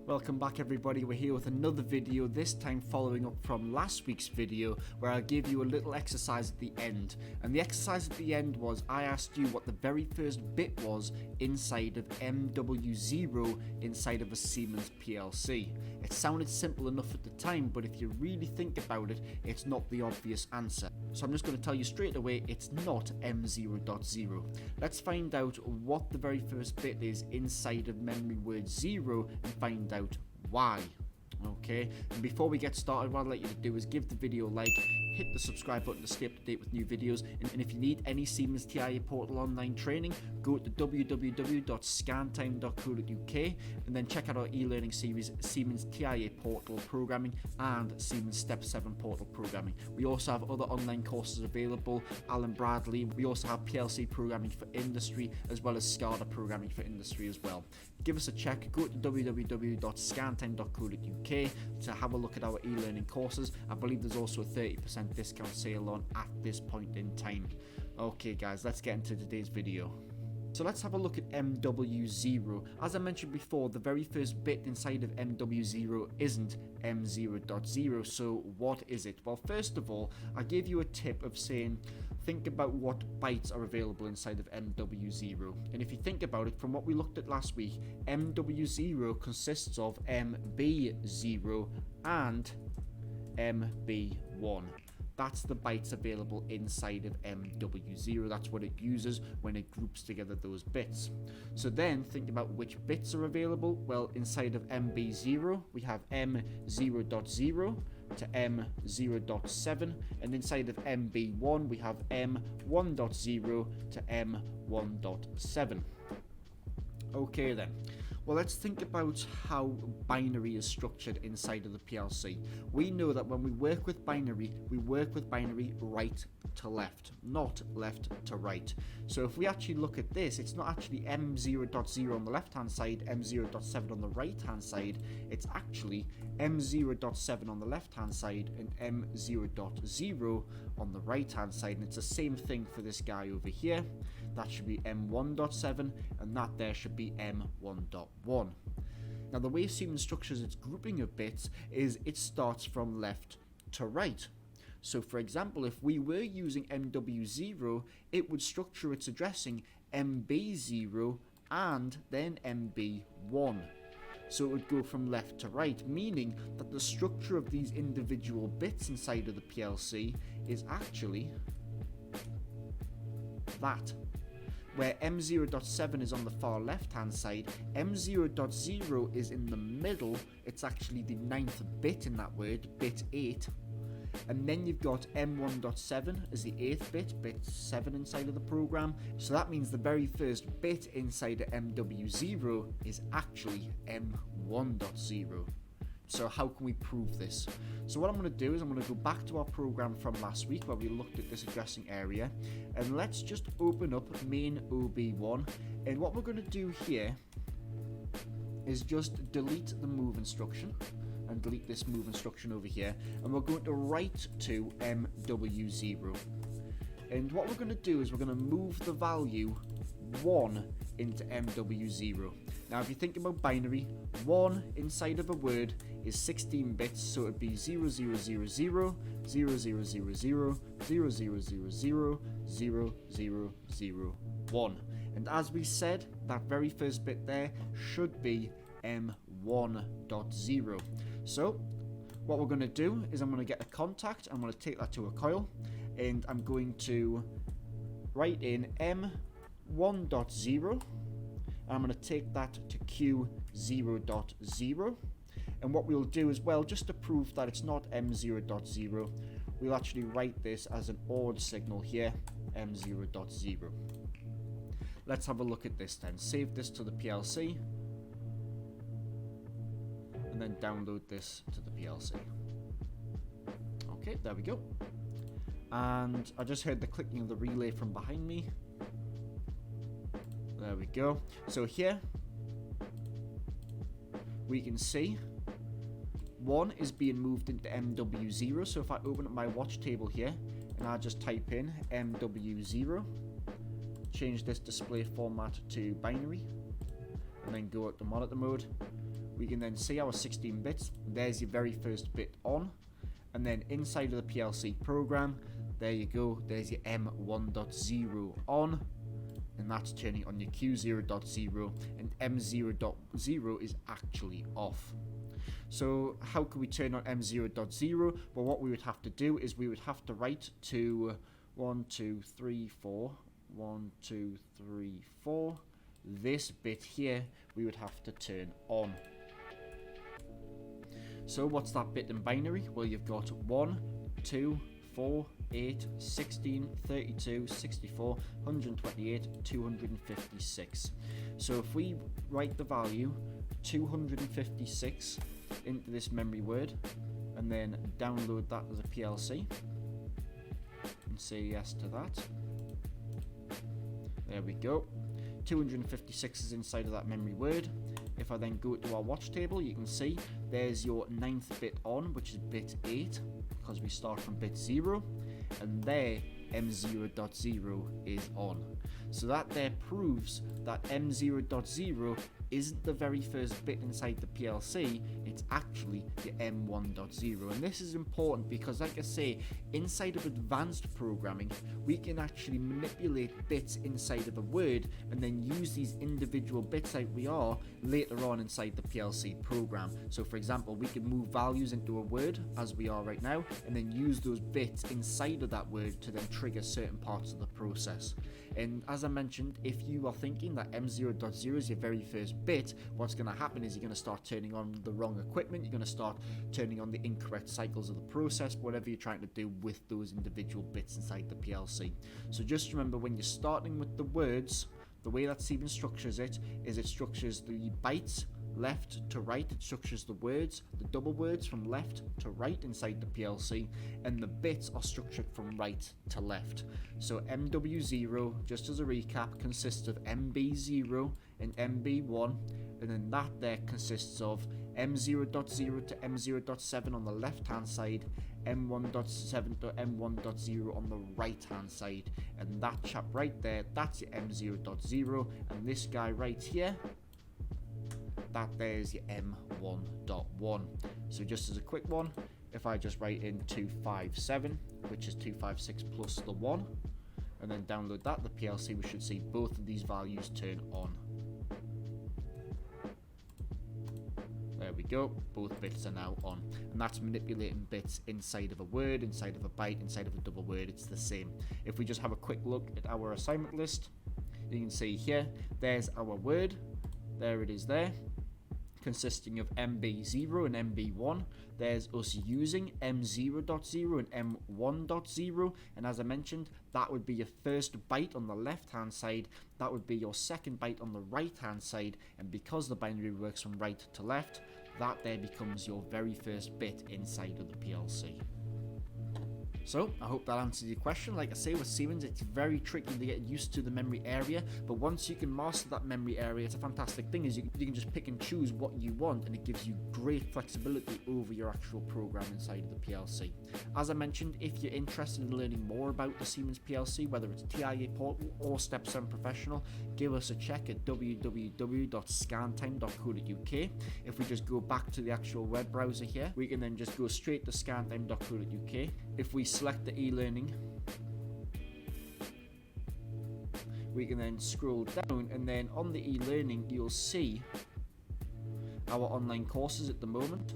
Welcome back everybody, we're here with another video, this time following up from last week's video where I gave you a little exercise at the end. And the exercise at the end was I asked you what the very first bit was inside of MW0 inside of a Siemens PLC. It sounded simple enough at the time, but if you really think about it, it's not the obvious answer. So I'm just going to tell you straight away, it's not M0.0. Let's find out what the very first bit is inside of memory word 0 and find out why. Okay, and before we get started, what I'd like you to do is give the video a like, hit the subscribe button to stay up to date with new videos, and if you need any Siemens TIA Portal online training, go to www.scantime.co.uk and then check out our e-learning series, Siemens TIA Portal Programming and Siemens Step 7 Portal Programming. We also have other online courses available, Allen Bradley. We also have PLC Programming for Industry as well as SCADA Programming for Industry as well. Give us a check, go to www.scantime.co.uk to have a look at our e-learning courses. I believe there's also a 30% discount sale on at this point in time. Okay guys, let's get into today's video. So let's have a look at MW0. As I mentioned before, the very first bit inside of MW0 isn't M0.0, so what is it? Well, first of all, I gave you a tip of saying, think about what bytes are available inside of MW0. And if you think about it, from what we looked at last week, MW0 consists of MB0 and MB1. That's the bytes available inside of MW0. That's what it uses when it groups together those bits. So then think about which bits are available. Well, inside of MB0, we have M0.0 to M0.7, and inside of MB1, we have M1.0 to M1.7. Okay then. Well, let's think about how binary is structured inside of the PLC. We know that when we work with binary right to left, not left to right. So if we actually look at this, it's not actually M0.0 on the left hand side, M0.7 on the right hand side. It's actually M0.7 on the left hand side and M0.0 on the right hand side. And it's the same thing for this guy over here. That should be M1.7 and that there should be M1.1. Now the way Siemens structures its grouping of bits is it starts from left to right. So for example, if we were using MW0, it would structure its addressing MB0 and then MB1. So it would go from left to right, meaning that the structure of these individual bits inside of the PLC is actually that. Where M0.7 is on the far left hand side, M0.0 is in the middle. It's actually the 9th bit in that word, bit 8. And then you've got M1.7 as the 8th bit, bit 7 inside of the program. So that means the very first bit inside of MW0 is actually M1.0. So how can we prove this? So what I'm going to do is I'm going to go back to our program from last week where we looked at this addressing area, and let's just open up main OB1, and what we're going to do here is just delete the move instruction and delete this move instruction over here, and we're going to write to MW0. And what we're going to do is we're going to move the value 1 into MW0. Now if you think about binary, 1 inside of a word is 16 bits, so it would be 0000, 0000, 0000, 0000, and as we said, that very first bit there should be M1.0. So what we're going to do is I'm going to get a contact, I'm going to take that to a coil, and I'm going to write in M1.0, and I'm going to take that to Q0.0, and what we'll do as well, just to prove that it's not M0.0, we'll actually write this as an OR signal here, M0.0. Let's have a look at this then. Save this to the PLC, and then download this to the PLC. Okay, there we go. And I just heard the clicking of the relay from behind me. There we go. So here we can see 1 is being moved into MW0. So if I open up my watch table here and I just type in MW0, change this display format to binary, and then go up to monitor mode, we can then see our 16 bits. There's your very first bit on, and then inside of the PLC program, there you go, there's your M1.0 on, and that's turning on your Q0.0, and M0.0 is actually off. So how can we turn on M0.0? Well, what we would have to do is we would have to write to 1, 2, 3, 4, 1, 2, 3, 4. This bit here we would have to turn on. So what's that bit in binary? Well, you've got 1, 2, 4, 8, 16, 32, 64, 128, 256. So if we write the value 256 into this memory word and then download that as a PLC and say yes to that, there we go. 256 is inside of that memory word. If I then go to our watch table, you can see there's your 9th bit on, which is bit 8, because we start from bit 0, and there M0.0 is on. So that there proves that M0.0 isn't the very first bit inside the PLC, it's actually the M1.0. And this is important because, like I say, inside of advanced programming, we can actually manipulate bits inside of a word and then use these individual bits like we are later on inside the PLC program. So for example, we can move values into a word as we are right now, and then use those bits inside of that word to then trigger certain parts of the process. And as I mentioned, if you are thinking that M0.0 is your very first bit, what's going to happen is you're going to start turning on the wrong equipment, you're going to start turning on the incorrect cycles of the process, whatever you're trying to do with those individual bits inside the PLC. So just remember, when you're starting with the words, the way that Siemens structures it is it structures the bytes left to right, it structures the words, the double words from left to right inside the PLC, and the bits are structured from right to left. So MW0, just as a recap, consists of MB0 and MB1, and then that there consists of M0.0 to M0.7 on the left hand side, M1.7 to M1.0 on the right hand side, and that chap right there, that's your M0.0, and this guy right here, that there's your M1.1. So just as a quick one, if I just write in 257, which is 256 plus the 1, and then download that, the PLC, we should see both of these values turn on. There we go, both bits are now on, and that's manipulating bits inside of a word, inside of a byte, inside of a double word. It's the same. If we just have a quick look at our assignment list, you can see here, there's our word, there it is there, consisting of MB0 and MB1. There's us using M0.0 and M1.0, and as I mentioned, that would be your first byte on the left hand side, that would be your second byte on the right hand side, and because the binary works from right to left, that there becomes your very first bit inside of the PLC. So, I hope that answers your question. Like I say, with Siemens, it's very tricky to get used to the memory area, but once you can master that memory area, it's a fantastic thing, is you can just pick and choose what you want, and it gives you great flexibility over your actual program inside of the PLC. As I mentioned, if you're interested in learning more about the Siemens PLC, whether it's TIA Portal or Step 7 Professional, give us a check at www.scantime.co.uk. If we just go back to the actual web browser here, we can then just go straight to scantime.co.uk. If we select the eLearning, we can then scroll down, and then on the eLearning you'll see our online courses at the moment.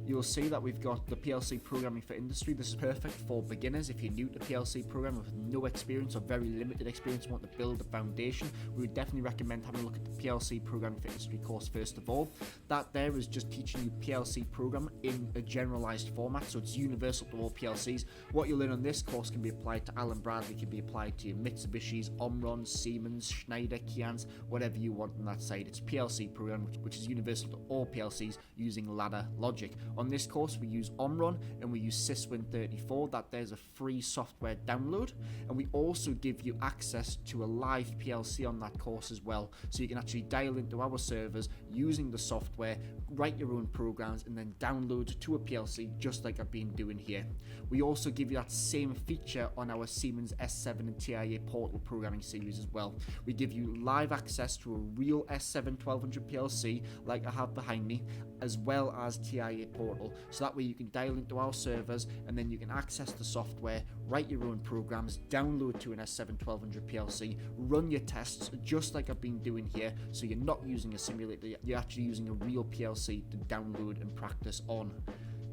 You'll see that we've got the PLC Programming for Industry. This is perfect for beginners. If you're new to PLC programming with no experience or very limited experience and want to build a foundation, we would definitely recommend having a look at the PLC Programming for Industry course first of all. That there is just teaching you PLC program in a generalized format, so it's universal to all PLCs. What you learn on this course can be applied to Allen Bradley, can be applied to your Mitsubishis, Omrons, Siemens, Schneider, Kians, whatever you want on that side. It's PLC program which is universal to all PLCs using ladder logic. On this course we use Omron and we use Syswin34. That there's a free software download, and we also give you access to a live PLC on that course as well, so you can actually dial into our servers using the software, write your own programs, and then download to a PLC just like I've been doing here. We also give you that same feature on our Siemens S7 and TIA Portal programming series as well. We give you live access to a real S7 1200 PLC like I have behind me, as well as TIA Portal, so that way you can dial into our servers and then you can access the software, write your own programs, download to an S7 1200 PLC, run your tests just like I've been doing here, so you're not using a simulator, you're actually using a real PLC to download and practice on.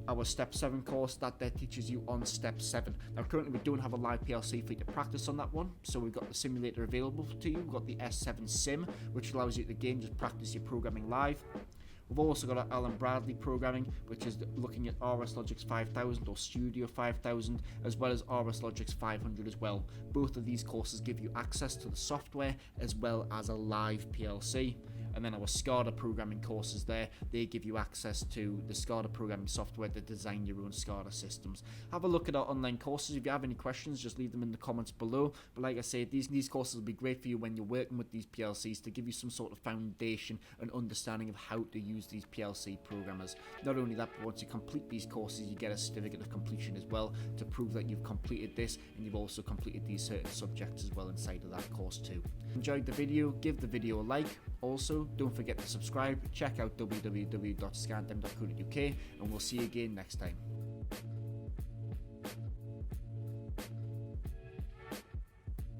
Our Step 7 course, that there teaches you on Step 7. Now currently we don't have a live PLC for you to practice on that one, so we've got the simulator available to you. We've got the S7 Sim, which allows you to again just practice your programming live. We've also got our Allen Bradley programming, which is looking at RSLogix 5000 or Studio 5000, as well as RSLogix 500 as well. Both of these courses give you access to the software as well as a live PLC. And then our SCADA programming courses there, they give you access to the SCADA programming software to design your own SCADA systems. Have a look at our online courses. If you have any questions, just leave them in the comments below. But like I said, these courses will be great for you when you're working with these PLCs, to give you some sort of foundation and understanding of how to use these PLC programmers. Not only that, but once you complete these courses, you get a certificate of completion as well to prove that you've completed this, and you've also completed these certain subjects as well inside of that course too. Enjoyed the video, give the video a like. Also, don't forget to subscribe, check out www.scantime.co.uk, and we'll see you again next time.